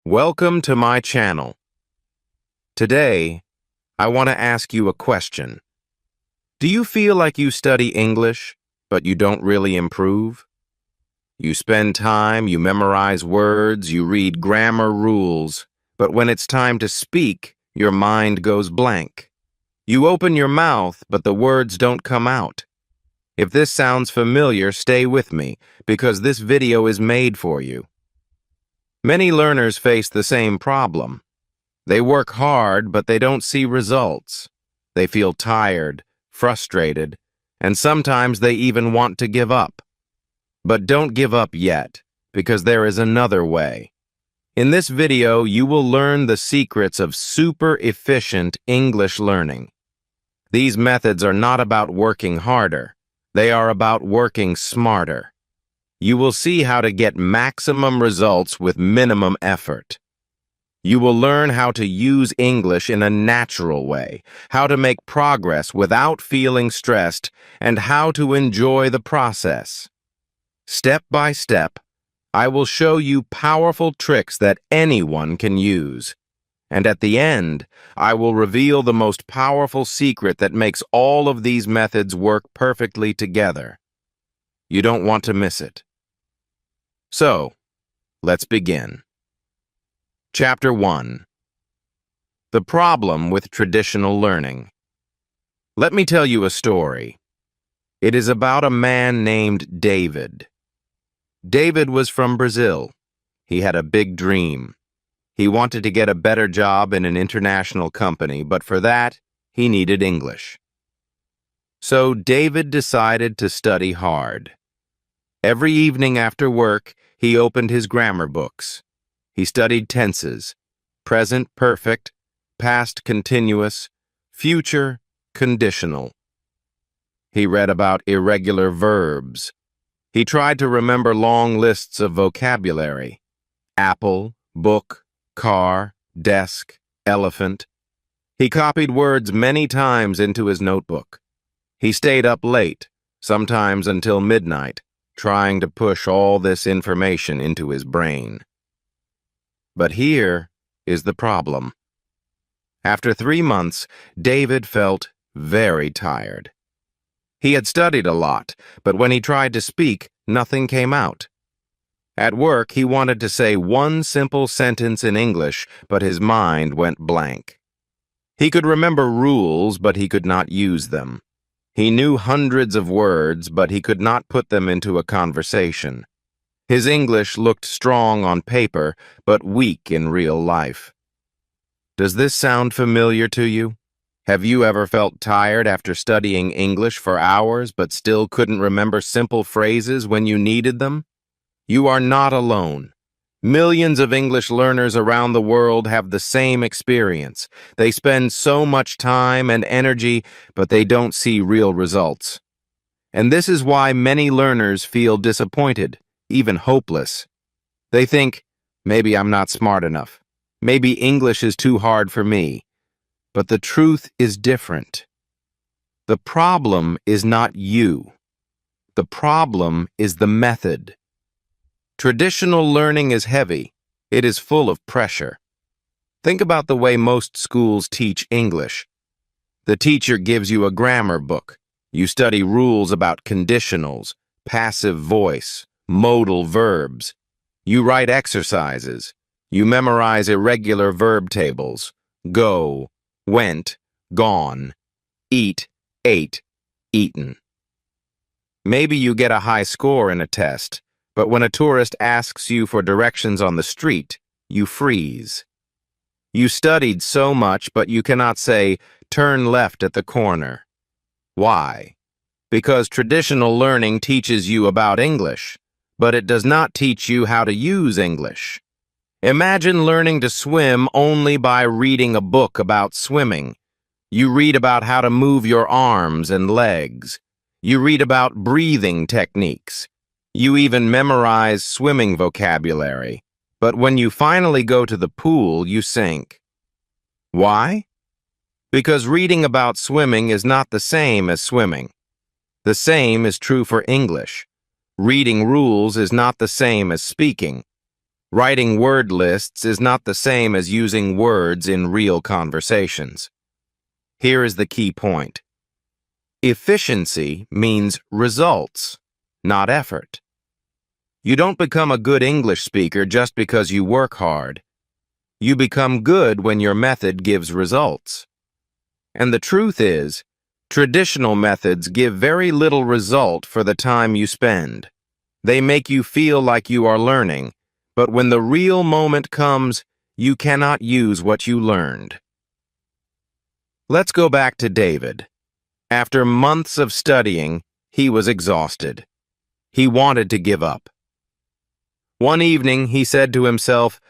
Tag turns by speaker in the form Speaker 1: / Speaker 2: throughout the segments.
Speaker 1: Welcome to my channel. Today, I want to ask you a question. Do you feel like you study English, but you don't really improve? You spend time, you memorize words, you read grammar rules, but when it's time to speak, your mind goes blank. You open your mouth, but the words don't come out. If this sounds familiar, stay with me, because this video is made for you. Many learners face the same problem. They work hard, but they don't see results. They feel tired, frustrated, and sometimes they even want to give up. But don't give up yet, because there is another way. In this video, you will learn the secrets of super efficient English learning. These methods are not about working harder. They are about working smarter. You will see how to get maximum results with minimum effort. You will learn how to use English in a natural way, how to make progress without feeling stressed, and how to enjoy the process. Step by step, I will show you powerful tricks that anyone can use. And at the end, I will reveal the most powerful secret that makes all of these methods work perfectly together. You don't want to miss it. So, let's begin. Chapter 1. The problem with traditional learning. Let me tell you a story. It is about a man named David. David was from Brazil. He had a big dream. He wanted to get a better job in an international company, but for that, he needed English. So David decided to study hard. Every evening after work, he opened his grammar books. He studied tenses, present perfect, past continuous, future conditional. He read about irregular verbs. He tried to remember long lists of vocabulary: apple, book, car, desk, elephant. He copied words many times into his notebook. He stayed up late, sometimes until midnight, trying to push all this information into his brain. But here is the problem. After 3 months, David felt very tired. He had studied a lot, but when he tried to speak, nothing came out. At work, he wanted to say one simple sentence in English, but his mind went blank. He could remember rules, but he could not use them. He knew hundreds of words, but he could not put them into a conversation. His English looked strong on paper, but weak in real life. Does this sound familiar to you? Have you ever felt tired after studying English for hours, but still couldn't remember simple phrases when you needed them? You are not alone. Millions of English learners around the world have the same experience. They spend so much time and energy, but they don't see real results. And this is why many learners feel disappointed, even hopeless. They think, maybe I'm not smart enough. Maybe English is too hard for me. But the truth is different. The problem is not you. The problem is the method. Traditional learning is heavy. It is full of pressure. Think about the way most schools teach English. The teacher gives you a grammar book. You study rules about conditionals, passive voice, modal verbs. You write exercises. You memorize irregular verb tables. Go, went, gone, eat, ate, eaten. Maybe you get a high score in a test, but when a tourist asks you for directions on the street, you freeze. You studied so much, but you cannot say, turn left at the corner. Why? Because traditional learning teaches you about English, but it does not teach you how to use English. Imagine learning to swim only by reading a book about swimming. You read about how to move your arms and legs. You read about breathing techniques. You even memorize swimming vocabulary. But when you finally go to the pool, you sink. Why? Because reading about swimming is not the same as swimming. The same is true for English. Reading rules is not the same as speaking. Writing word lists is not the same as using words in real conversations. Here is the key point. Efficiency means results, not effort. You don't become a good English speaker just because you work hard. You become good when your method gives results. And the truth is, traditional methods give very little result for the time you spend. They make you feel like you are learning, but when the real moment comes, you cannot use what you learned. Let's go back to David. After months of studying, he was exhausted. He wanted to give up. One evening, he said to himself,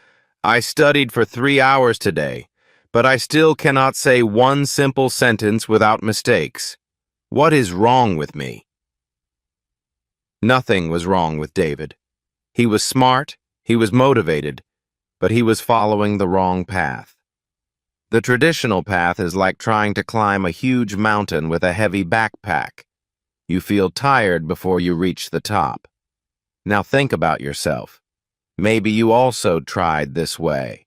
Speaker 1: "I studied for 3 hours today, but I still cannot say one simple sentence without mistakes. What is wrong with me?" Nothing was wrong with David. He was smart, he was motivated, but he was following the wrong path. The traditional path is like trying to climb a huge mountain with a heavy backpack. You feel tired before you reach the top. Now think about yourself. Maybe you also tried this way.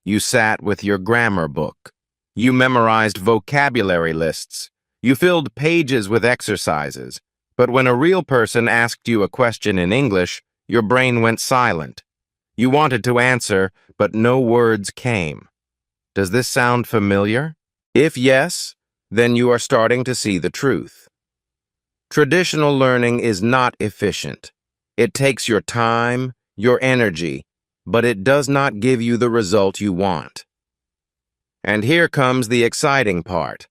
Speaker 1: You sat with your grammar book. You memorized vocabulary lists. You filled pages with exercises. But when a real person asked you a question in English, your brain went silent. You wanted to answer, but no words came. Does this sound familiar? If yes, then you are starting to see the truth. Traditional learning is not efficient. It takes your time, your energy, but it does not give you the result you want. And here comes the exciting part.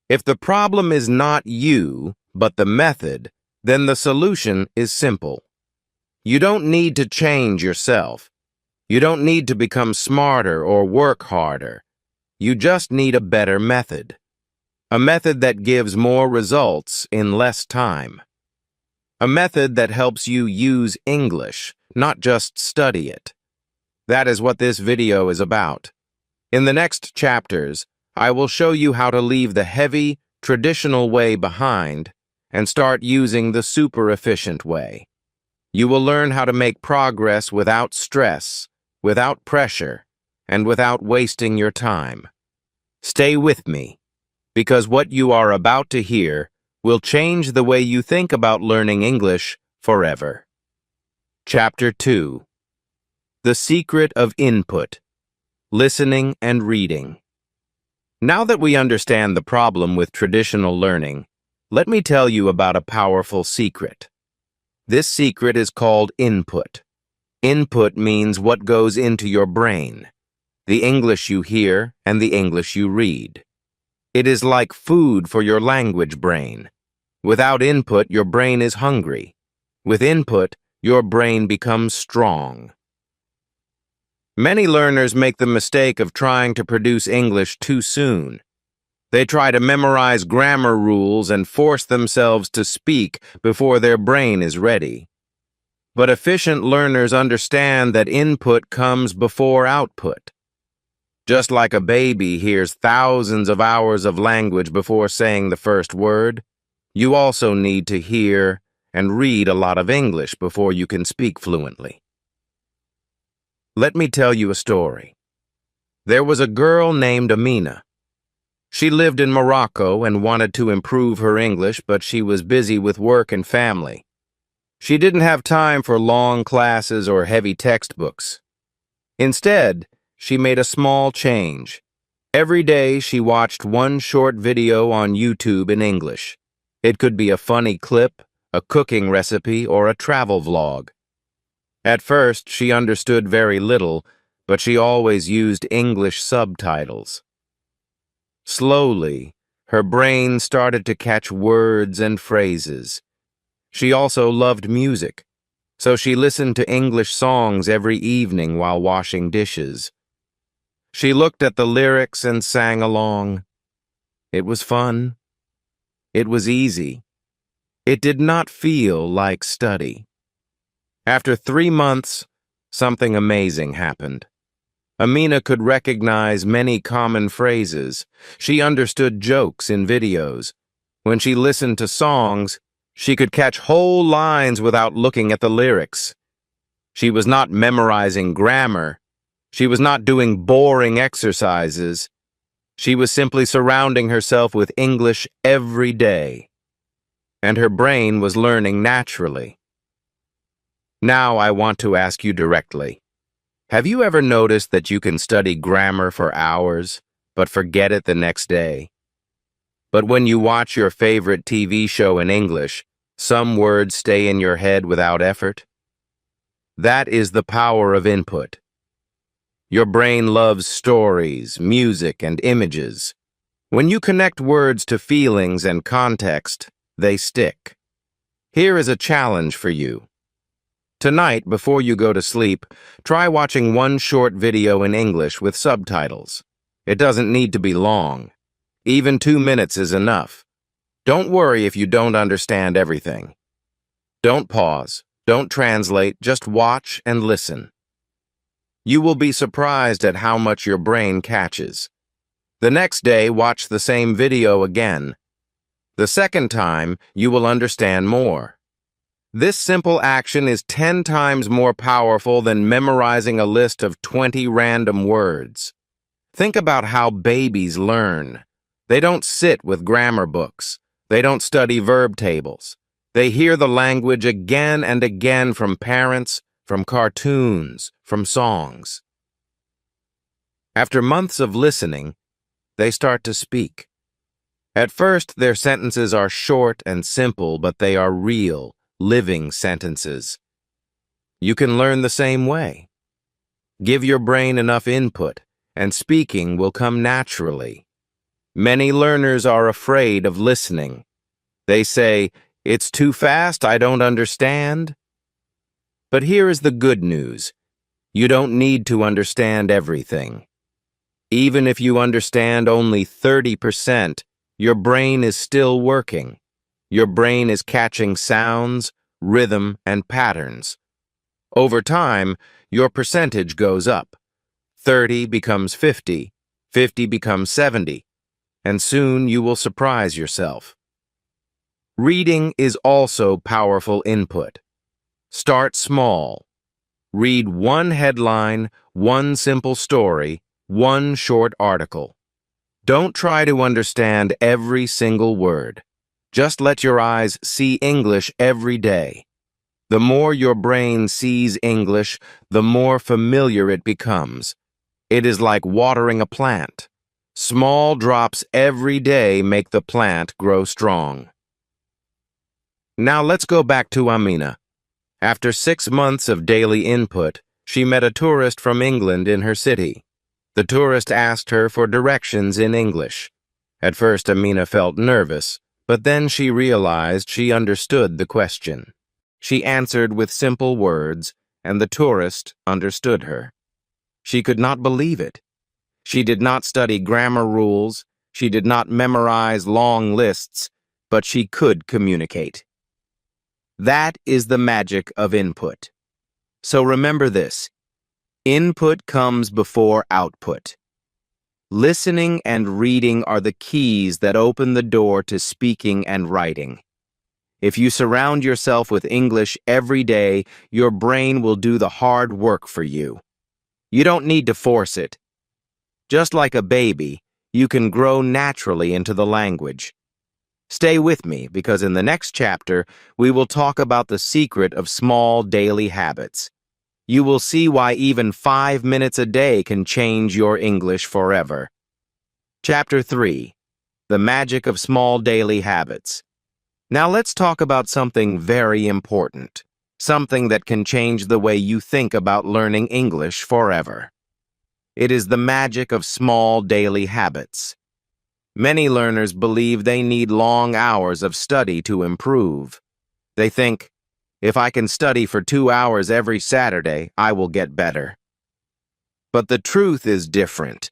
Speaker 1: If the problem is not you, but the method, then the solution is simple. You don't need to change yourself. You don't need to become smarter or work harder. You just need a better method. A method that gives more results in less time. A method that helps you use English, not just study it. That is what this video is about. In the next chapters, I will show you how to leave the heavy, traditional way behind and start using the super efficient way. You will learn how to make progress without stress, without pressure, and without wasting your time. Stay with me, because what you are about to hear will change the way you think about learning English forever. Chapter 2. The Secret of Input, Listening and Reading. Now that we understand the problem with traditional learning, let me tell you about a powerful secret. This secret is called input. Input means what goes into your brain, the English you hear and the English you read. It is like food for your language brain. Without input, your brain is hungry. With input, your brain becomes strong. Many learners make the mistake of trying to produce English too soon. They try to memorize grammar rules and force themselves to speak before their brain is ready. But efficient learners understand that input comes before output. Just like a baby hears thousands of hours of language before saying the first word, you also need to hear and read a lot of English before you can speak fluently. Let me tell you a story. There was a girl named Amina. She lived in Morocco and wanted to improve her English, but she was busy with work and family. She didn't have time for long classes or heavy textbooks. Instead, she made a small change. Every day she watched one short video on YouTube in English. It could be a funny clip, a cooking recipe, or a travel vlog. At first, she understood very little, but she always used English subtitles. Slowly, her brain started to catch words and phrases. She also loved music, so she listened to English songs every evening while washing dishes. She looked at the lyrics and sang along. It was fun. It was easy. It did not feel like study. After 3 months, something amazing happened. Amina could recognize many common phrases. She understood jokes in videos. When she listened to songs, she could catch whole lines without looking at the lyrics. She was not memorizing grammar. She was not doing boring exercises. She was simply surrounding herself with English every day, and her brain was learning naturally. Now I want to ask you directly. Have you ever noticed that you can study grammar for hours, but forget it the next day? But when you watch your favorite TV show in English, some words stay in your head without effort? That is the power of input. Your brain loves stories, music, and images. When you connect words to feelings and context, they stick. Here is a challenge for you. Tonight, before you go to sleep, try watching one short video in English with subtitles. It doesn't need to be long. Even 2 minutes is enough. Don't worry if you don't understand everything. Don't pause. Don't translate. Just watch and listen. You will be surprised at how much your brain catches. The next day, watch the same video again. The second time, you will understand more. This simple action is 10 times more powerful than memorizing a list of 20 random words. Think about how babies learn. They don't sit with grammar books. They don't study verb tables. They hear the language again and again from parents, from cartoons, from songs. After months of listening, they start to speak. At first, their sentences are short and simple, but they are real, living sentences. You can learn the same way. Give your brain enough input, and speaking will come naturally. Many learners are afraid of listening. They say, "It's too fast, I don't understand." But here is the good news. You don't need to understand everything. Even if you understand only 30%, your brain is still working. Your brain is catching sounds, rhythm, and patterns. Over time, your percentage goes up. 30 becomes 50, 50 becomes 70, and soon you will surprise yourself. Reading is also powerful input. Start small. Read one headline, one simple story, one short article. Don't try to understand every single word. Just let your eyes see English every day. The more your brain sees English, the more familiar it becomes. It is like watering a plant. Small drops every day make the plant grow strong. Now let's go back to Amina. After 6 months of daily input, she met a tourist from England in her city. The tourist asked her for directions in English. At first, Amina felt nervous, but then she realized she understood the question. She answered with simple words, and the tourist understood her. She could not believe it. She did not study grammar rules, she did not memorize long lists, but she could communicate. That is the magic of input. So remember this. Input comes before output. Listening and reading are the keys that open the door to speaking and writing. If you surround yourself with English every day, your brain will do the hard work for you. You don't need to force it. Just like a baby, you can grow naturally into the language. Stay with me, because in the next chapter, we will talk about the secret of small daily habits. You will see why even 5 minutes a day can change your English forever. Chapter 3. The Magic of Small Daily Habits. Now let's talk about something very important, something that can change the way you think about learning English forever. It is the magic of small daily habits. Many learners believe they need long hours of study to improve. They think, if I can study for 2 hours every Saturday, I will get better. But the truth is different.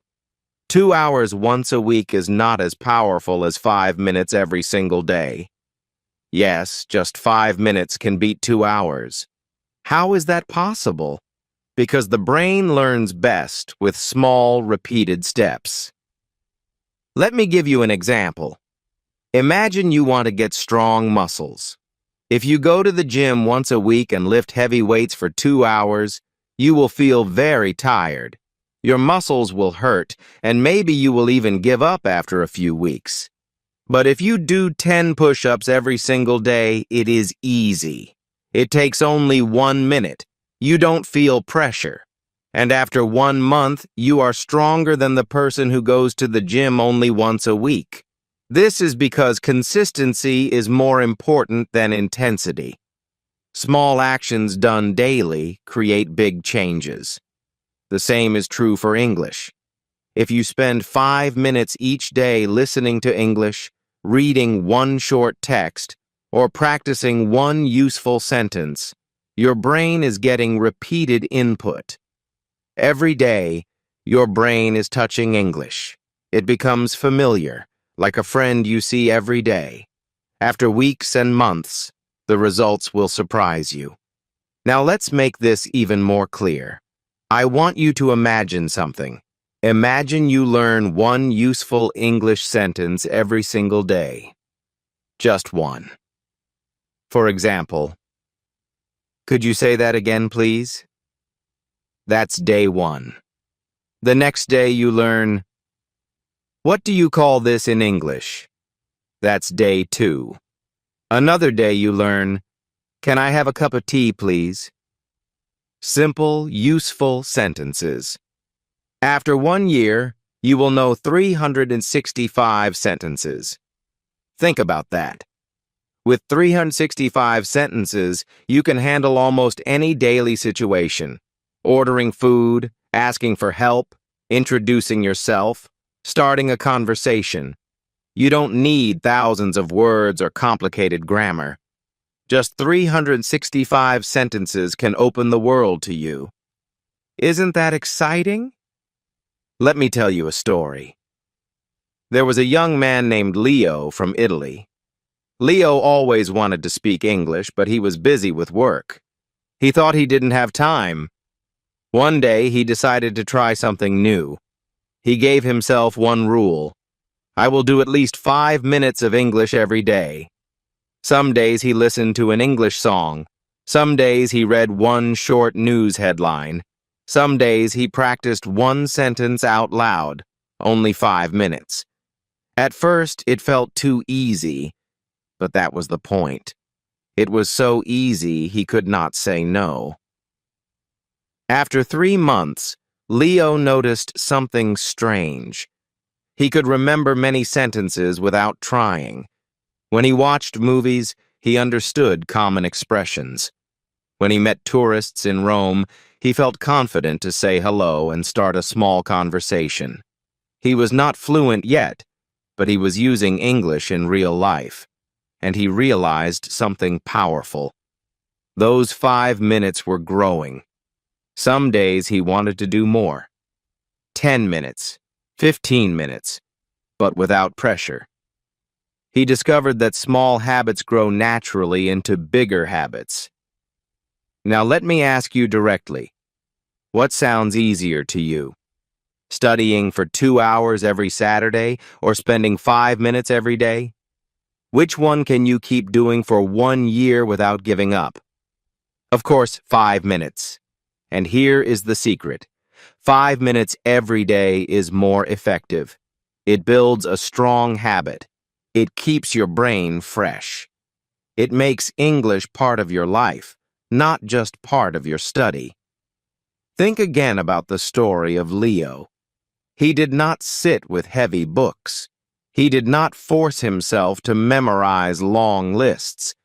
Speaker 1: 2 hours once a week is not as powerful as 5 minutes every single day. Yes, just 5 minutes can beat 2 hours. How is that possible? Because the brain learns best with small, repeated steps. Let me give you an example. Imagine you want to get strong muscles. If you go to the gym once a week and lift heavy weights for 2 hours, you will feel very tired. Your muscles will hurt, and maybe you will even give up after a few weeks. But if you do 10 push-ups every single day, it is easy. It takes only 1 minute. You don't feel pressure. And after 1 month, you are stronger than the person who goes to the gym only once a week. This is because consistency is more important than intensity. Small actions done daily create big changes. The same is true for English. If you spend 5 minutes each day listening to English, reading one short text, or practicing one useful sentence, your brain is getting repeated input. Every day, your brain is touching English. It becomes familiar, like a friend you see every day. After weeks and months, the results will surprise you. Now let's make this even more clear. I want you to imagine something. Imagine you learn one useful English sentence every single day. Just one. For example, could you say that again, please? That's day 1. The next day you learn, what do you call this in English? That's day 2. Another day you learn, can I have a cup of tea, please? Simple, useful sentences. After 1 year, you will know 365 sentences. Think about that. With 365 sentences, you can handle almost any daily situation. Ordering food, asking for help, introducing yourself, starting a conversation. You don't need thousands of words or complicated grammar. Just 365 sentences can open the world to you. Isn't that exciting? Let me tell you a story. There was a young man named Leo from Italy. Leo always wanted to speak English, but he was busy with work. He thought he didn't have time. One day, he decided to try something new. He gave himself one rule. I will do at least 5 minutes of English every day. Some days he listened to an English song. Some days he read one short news headline. Some days he practiced one sentence out loud, only 5 minutes. At first, it felt too easy, but that was the point. It was so easy he could not say no. After 3 months, Leo noticed something strange. He could remember many sentences without trying. When he watched movies, he understood common expressions. When he met tourists in Rome, he felt confident to say hello and start a small conversation. He was not fluent yet, but he was using English in real life, and he realized something powerful. Those 5 minutes were growing. Some days he wanted to do more. 10 minutes, 15 minutes, but without pressure. He discovered that small habits grow naturally into bigger habits. Now let me ask you directly, what sounds easier to you? Studying for 2 hours every Saturday or spending 5 minutes every day? Which one can you keep doing for 1 year without giving up? Of course, 5 minutes. And here is the secret. 5 minutes every day is more effective. It builds a strong habit. It keeps your brain fresh. It makes English part of your life, not just part of your study. Think again about the story of Leo. He did not sit with heavy books. He did not force himself to memorize long lists.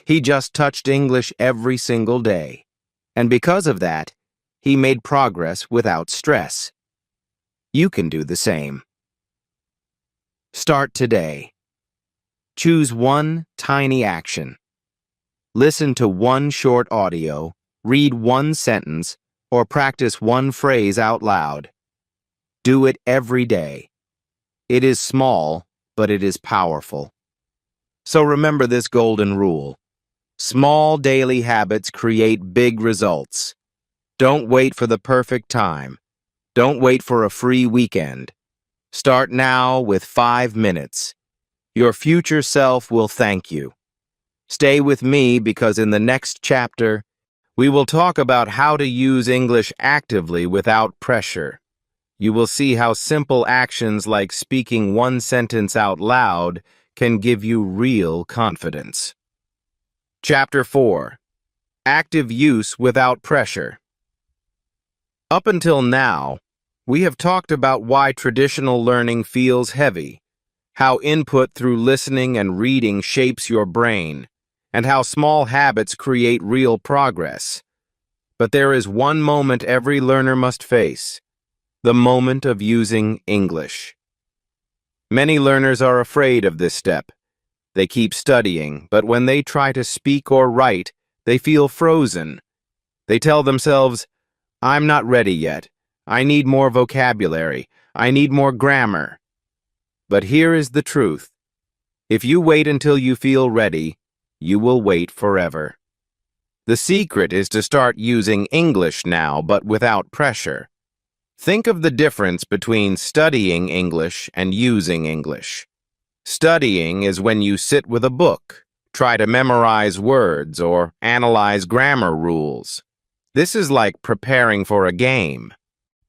Speaker 1: He just touched English every single day. And because of that, he made progress without stress. You can do the same. Start today. Choose one tiny action. Listen to one short audio, read one sentence, or practice one phrase out loud. Do it every day. It is small, but it is powerful. So remember this golden rule. Small daily habits create big results. Don't wait for the perfect time. Don't wait for a free weekend. Start now with 5 minutes. Your future self will thank you. Stay with me because in the next chapter, we will talk about how to use English actively without pressure. You will see how simple actions like speaking one sentence out loud can give you real confidence. Chapter 4. Active Use Without Pressure. Up until now, we have talked about why traditional learning feels heavy, how input through listening and reading shapes your brain, and how small habits create real progress. But there is one moment every learner must face, the moment of using English. Many learners are afraid of this step. They keep studying, but when they try to speak or write, they feel frozen. They tell themselves, "I'm not ready yet. I need more vocabulary. I need more grammar." But here is the truth. If you wait until you feel ready, you will wait forever. The secret is to start using English now, but without pressure. Think of the difference between studying English and using English. Studying is when you sit with a book, try to memorize words, or analyze grammar rules. This is like preparing for a game.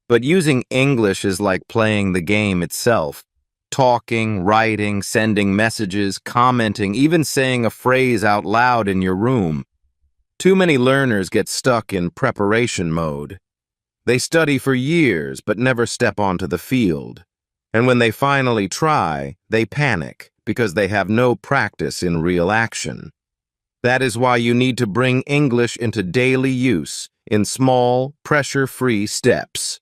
Speaker 1: But using English is like playing the game itself. Talking, writing, sending messages, commenting, even saying a phrase out loud in your room. Too many learners get stuck in preparation mode. They study for years but never step onto the field. And when they finally try, they panic because they have no practice in real action. That is why you need to bring English into daily use in small, pressure-free steps.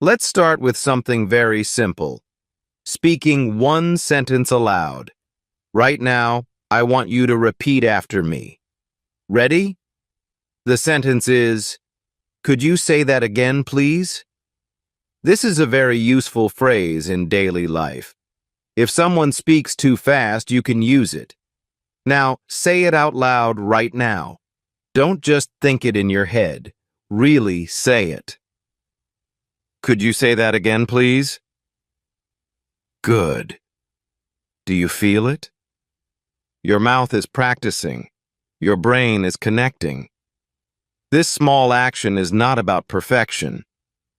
Speaker 1: Let's start with something very simple. Speaking one sentence aloud. Right now, I want you to repeat after me. Ready? The sentence is, "Could you say that again, please?" This is a very useful phrase in daily life. If someone speaks too fast, you can use it. Now, say it out loud right now. Don't just think it in your head. Really say it. Could you say that again, please? Good. Do you feel it? Your mouth is practicing. Your brain is connecting. This small action is not about perfection.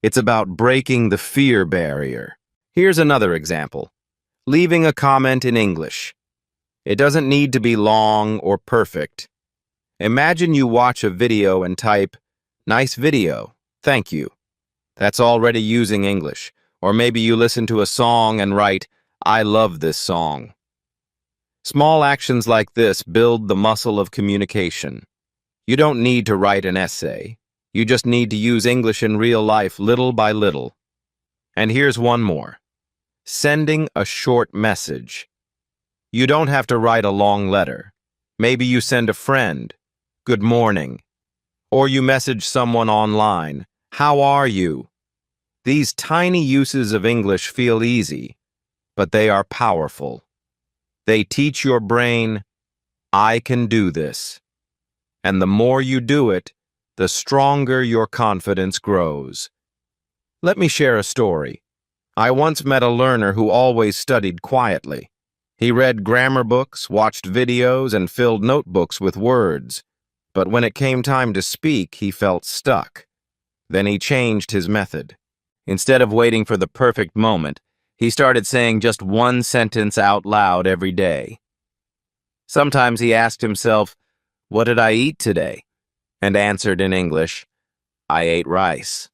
Speaker 1: It's about breaking the fear barrier. Here's another example. Leaving a comment in English. It doesn't need to be long or perfect. Imagine you watch a video and type, "Nice video, thank you." That's already using English. Or maybe you listen to a song and write, "I love this song." Small actions like this build the muscle of communication. You don't need to write an essay. You just need to use English in real life little by little. And here's one more. Sending a short message. You don't have to write a long letter. Maybe you send a friend, "Good morning." Or you message someone online, "How are you?" These tiny uses of English feel easy, but they are powerful. They teach your brain, "I can do this." And the more you do it, the stronger your confidence grows. Let me share a story. I once met a learner who always studied quietly. He read grammar books, watched videos, and filled notebooks with words. But when it came time to speak, he felt stuck. Then he changed his method. Instead of waiting for the perfect moment, he started saying just one sentence out loud every day. Sometimes he asked himself, "What did I eat today?" and answered in English, "I ate rice."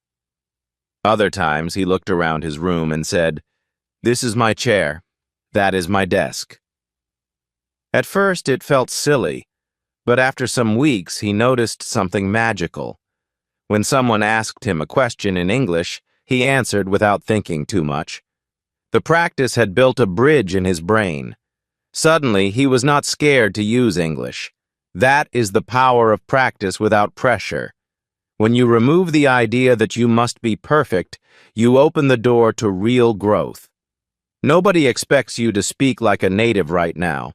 Speaker 1: Other times he looked around his room and said, "This is my chair. That is my desk." At first it felt silly, but after some weeks he noticed something magical. When someone asked him a question in English, he answered without thinking too much. The practice had built a bridge in his brain. Suddenly, he was not scared to use English. That is the power of practice without pressure. When you remove the idea that you must be perfect, you open the door to real growth. Nobody expects you to speak like a native right now.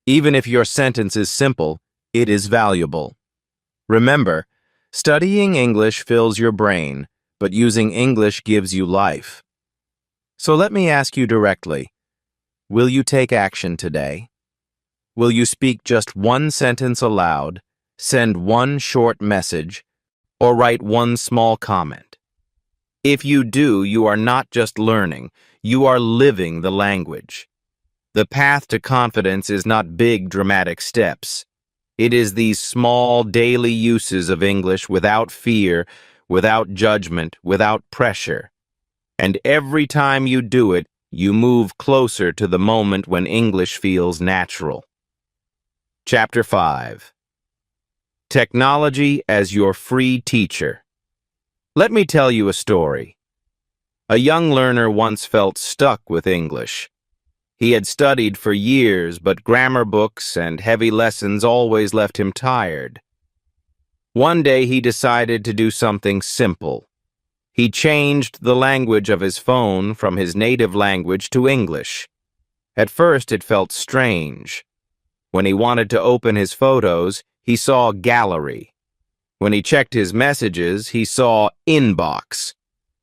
Speaker 1: Even if your sentence is simple, it is valuable. Remember, studying English fills your brain, but using English gives you life. So let me ask you directly, will you take action today? Will you speak just one sentence aloud, send one short message, or write one small comment? If you do, you are not just learning, you are living the language. The path to confidence is not big, dramatic steps. It is these small, daily uses of English without fear, without judgment, without pressure. And every time you do it, you move closer to the moment when English feels natural. Chapter 5. Technology as your free teacher. Let me tell you a story. A young learner once felt stuck with English. He had studied for years, but grammar books and heavy lessons always left him tired. One day he decided to do something simple. He changed the language of his phone from his native language to English. At first it felt strange. When he wanted to open his photos, he saw gallery. When he checked his messages, he saw inbox.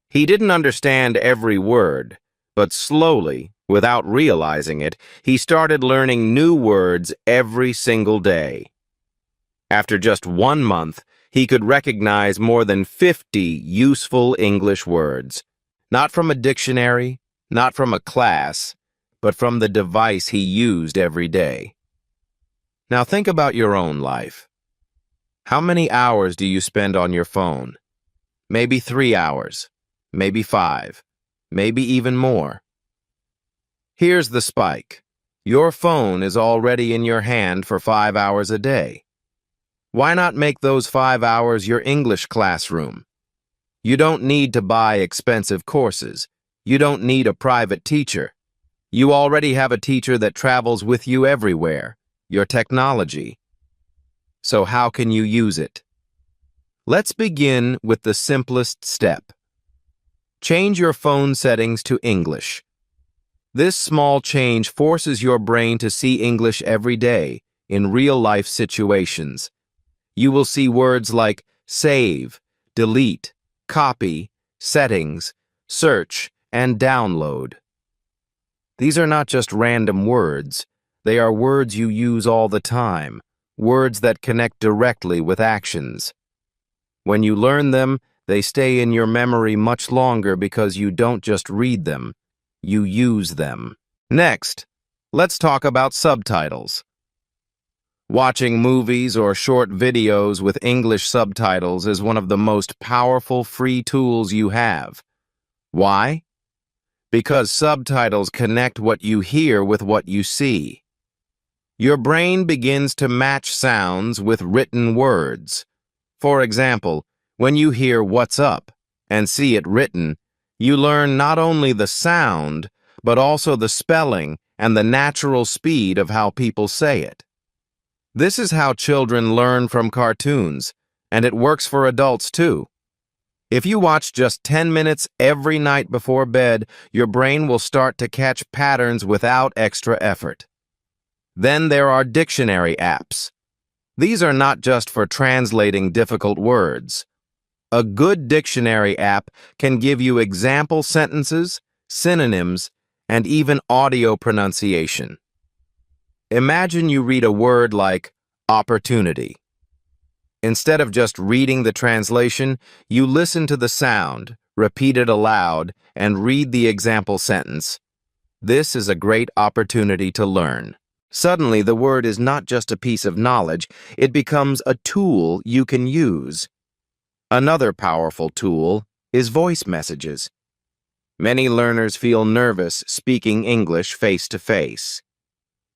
Speaker 1: He didn't understand every word, but slowly, without realizing it, he started learning new words every single day. After just 1 month, he could recognize more than 50 useful English words, not from a dictionary, not from a class, but from the device he used every day. Now think about your own life. How many hours do you spend on your phone? Maybe 3 hours, maybe 5, maybe even more. Here's the spike. Your phone is already in your hand for 5 hours a day. Why not make those 5 hours your English classroom? You don't need to buy expensive courses. You don't need a private teacher. You already have a teacher that travels with you everywhere, your technology. So how can you use it? Let's begin with the simplest step. Change your phone settings to English. This small change forces your brain to see English every day in real-life situations. You will see words like save, delete, copy, settings, search, and download. These are not just random words. They are words you use all the time, words that connect directly with actions. When you learn them, they stay in your memory much longer because you don't just read them, you use them. Next, let's talk about subtitles. Watching movies or short videos with English subtitles is one of the most powerful free tools you have. Why? Because subtitles connect what you hear with what you see. Your brain begins to match sounds with written words. For example, when you hear "what's up" and see it written, you learn not only the sound, but also the spelling and the natural speed of how people say it. This is how children learn from cartoons, and it works for adults too. If you watch just 10 minutes every night before bed, your brain will start to catch patterns without extra effort. Then there are dictionary apps. These are not just for translating difficult words. A good dictionary app can give you example sentences, synonyms, and even audio pronunciation. Imagine you read a word like opportunity. Instead of just reading the translation, you listen to the sound, repeat it aloud, and read the example sentence. This is a great opportunity to learn. Suddenly, the word is not just a piece of knowledge, it becomes a tool you can use. Another powerful tool is voice messages. Many learners feel nervous speaking English face-to-face.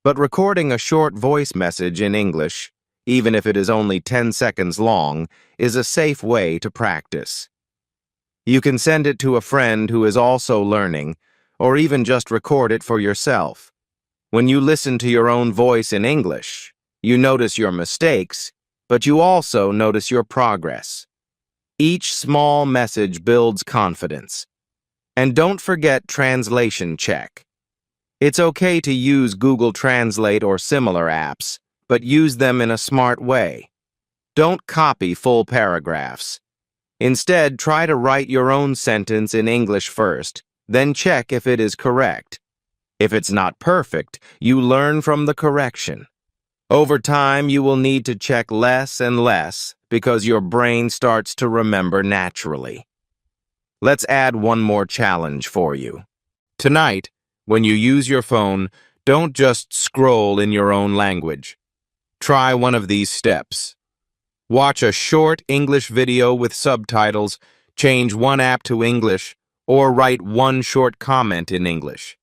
Speaker 1: But recording a short voice message in English, even if it is only 10 seconds long, is a safe way to practice. You can send it to a friend who is also learning, or even just record it for yourself. When you listen to your own voice in English, you notice your mistakes, but you also notice your progress. Each small message builds confidence. And don't forget translation check. It's okay to use Google Translate or similar apps, but use them in a smart way. Don't copy full paragraphs. Instead, try to write your own sentence in English first, then check if it is correct. If it's not perfect, you learn from the correction. Over time, you will need to check less and less because your brain starts to remember naturally. Let's add one more challenge for you. Tonight, when you use your phone, don't just scroll in your own language. Try one of these steps. Watch a short English video with subtitles, change one app to English, or write one short comment in English.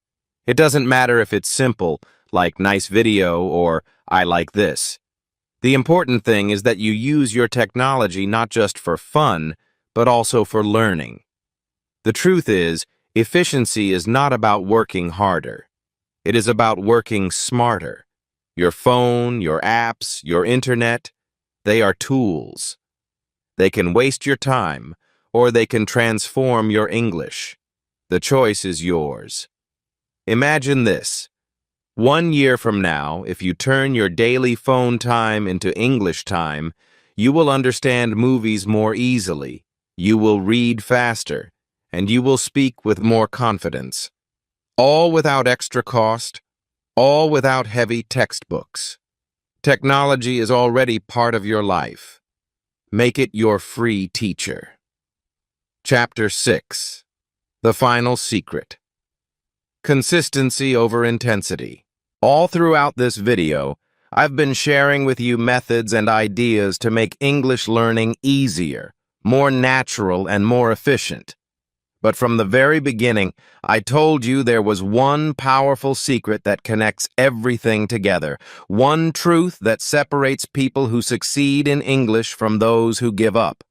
Speaker 1: It doesn't matter if it's simple, like nice video or I like this. The important thing is that you use your technology not just for fun, but also for learning. The truth is, efficiency is not about working harder. It is about working smarter. Your phone, your apps, your internet, they are tools. They can waste your time, or they can transform your English. The choice is yours. Imagine this. 1 year from now, if you turn your daily phone time into English time, you will understand movies more easily, you will read faster, and you will speak with more confidence. All without extra cost, all without heavy textbooks. Technology is already part of your life. Make it your free teacher. Chapter 6. The Final Secret. Consistency over intensity. All throughout this video, I've been sharing with you methods and ideas to make English learning easier, more natural, and more efficient. But from the very beginning, I told you there was one powerful secret that connects everything together, one truth that separates people who succeed in English from those who give up.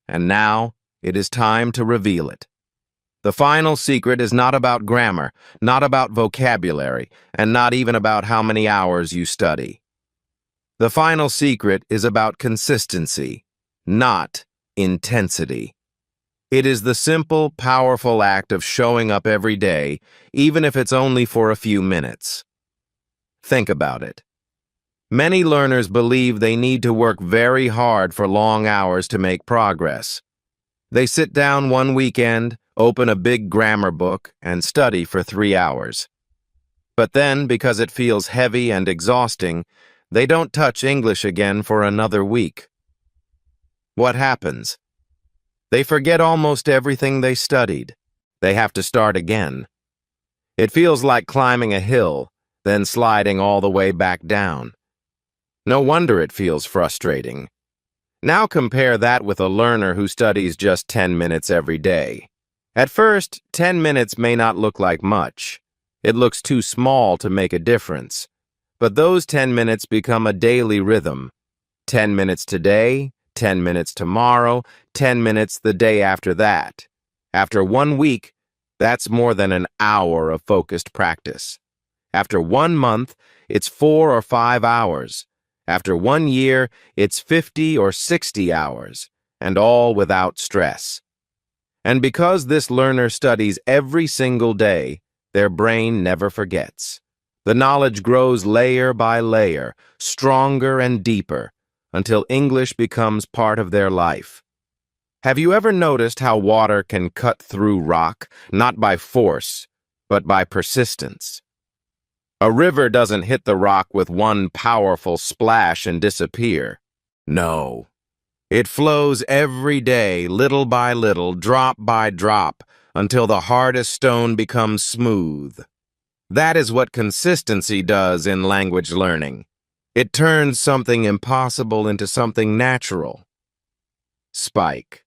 Speaker 1: And now, it is time to reveal it. The final secret is not about grammar, not about vocabulary, and not even about how many hours you study. The final secret is about consistency, not intensity. It is the simple, powerful act of showing up every day, even if it's only for a few minutes. Think about it. Many learners believe they need to work very hard for long hours to make progress. They sit down one weekend, open a big grammar book, and study for 3 hours. But then, because it feels heavy and exhausting, they don't touch English again for another week. What happens? They forget almost everything they studied. They have to start again. It feels like climbing a hill, then sliding all the way back down. No wonder it feels frustrating. Now compare that with a learner who studies just 10 minutes every day. At first, 10 minutes may not look like much. It looks too small to make a difference. But those 10 minutes become a daily rhythm. 10 minutes today, 10 minutes tomorrow, 10 minutes the day after that. After 1 week, that's more than an hour of focused practice. After 1 month, it's 4 or 5 hours. After 1 year, it's 50 or 60 hours, and all without stress. And because this learner studies every single day, their brain never forgets. The knowledge grows layer by layer, stronger and deeper, until English becomes part of their life. Have you ever noticed how water can cut through rock, not by force, but by persistence? A river doesn't hit the rock with one powerful splash and disappear. No. It flows every day, little by little, drop by drop, until the hardest stone becomes smooth. That is what consistency does in language learning. It turns something impossible into something natural. Spike.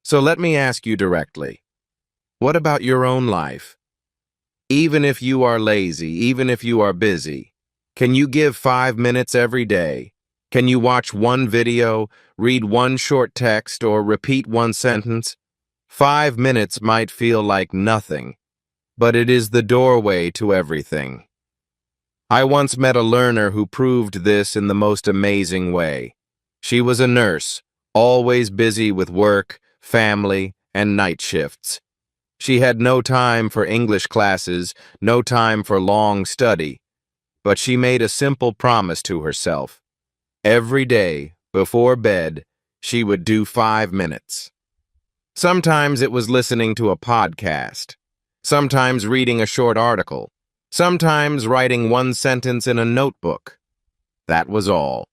Speaker 1: So let me ask you directly. What about your own life? Even if you are lazy, even if you are busy, can you give 5 minutes every day? Can you watch one video, read one short text, or repeat one sentence? 5 minutes might feel like nothing, but it is the doorway to everything. I once met a learner who proved this in the most amazing way. She was a nurse, always busy with work, family, and night shifts. She had no time for English classes, no time for long study, but she made a simple promise to herself. Every day, before bed, she would do 5 minutes. Sometimes it was listening to a podcast, sometimes reading a short article, sometimes writing one sentence in a notebook. That was all.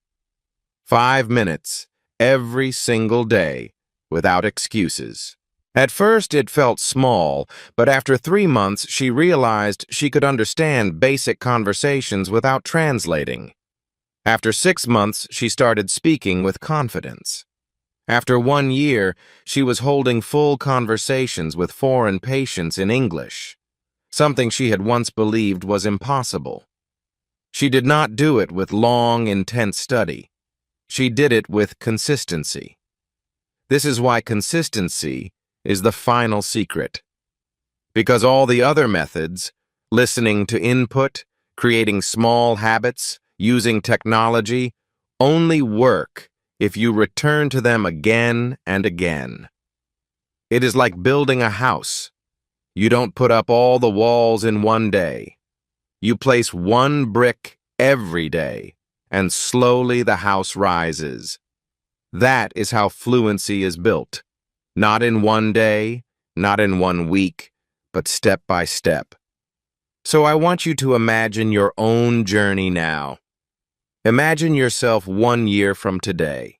Speaker 1: 5 minutes, every single day, without excuses. At first, it felt small, but after 3 months, she realized she could understand basic conversations without translating. After 6 months, she started speaking with confidence. After 1 year, she was holding full conversations with foreign patients in English, something she had once believed was impossible. She did not do it with long, intense study. She did it with consistency. This is why consistency is the final secret. Because all the other methods, listening to input, creating small habits, using technology, only work if you return to them again and again. It is like building a house. You don't put up all the walls in one day. You place one brick every day, and slowly the house rises. That is how fluency is built. Not in one day, not in 1 week, but step by step. So I want you to imagine your own journey now. Imagine yourself 1 year from today.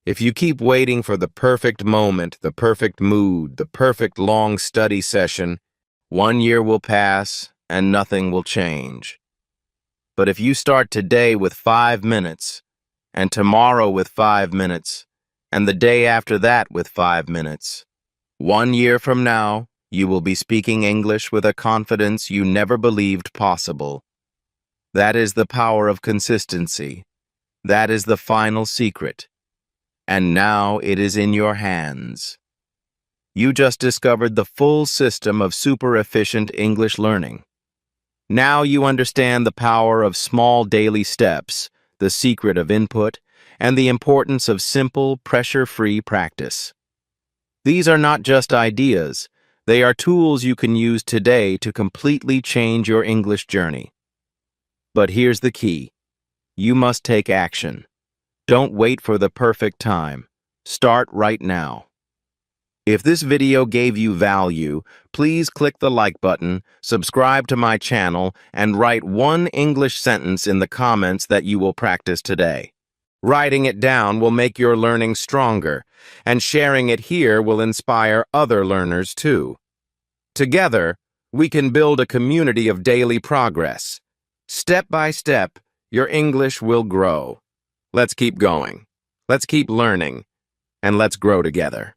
Speaker 1: If you keep waiting for the perfect moment, the perfect mood, the perfect long study session, 1 year will pass and nothing will change. But if you start today with 5 minutes, and tomorrow with 5 minutes, and the day after that with 5 minutes, 1 year from now, you will be speaking English with a confidence you never believed possible. That is the power of consistency. That is the final secret. And now it is in your hands. You just discovered the full system of super efficient English learning. Now you understand the power of small daily steps, the secret of input, and the importance of simple, pressure-free practice. These are not just ideas. They are tools you can use today to completely change your English journey. But here's the key. You must take action. Don't wait for the perfect time. Start right now. If this video gave you value, please click the like button, subscribe to my channel, and write one English sentence in the comments that you will practice today. Writing it down will make your learning stronger, and sharing it here will inspire other learners too. Together, we can build a community of daily progress. Step by step, your English will grow. Let's keep going. Let's keep learning, and let's grow together.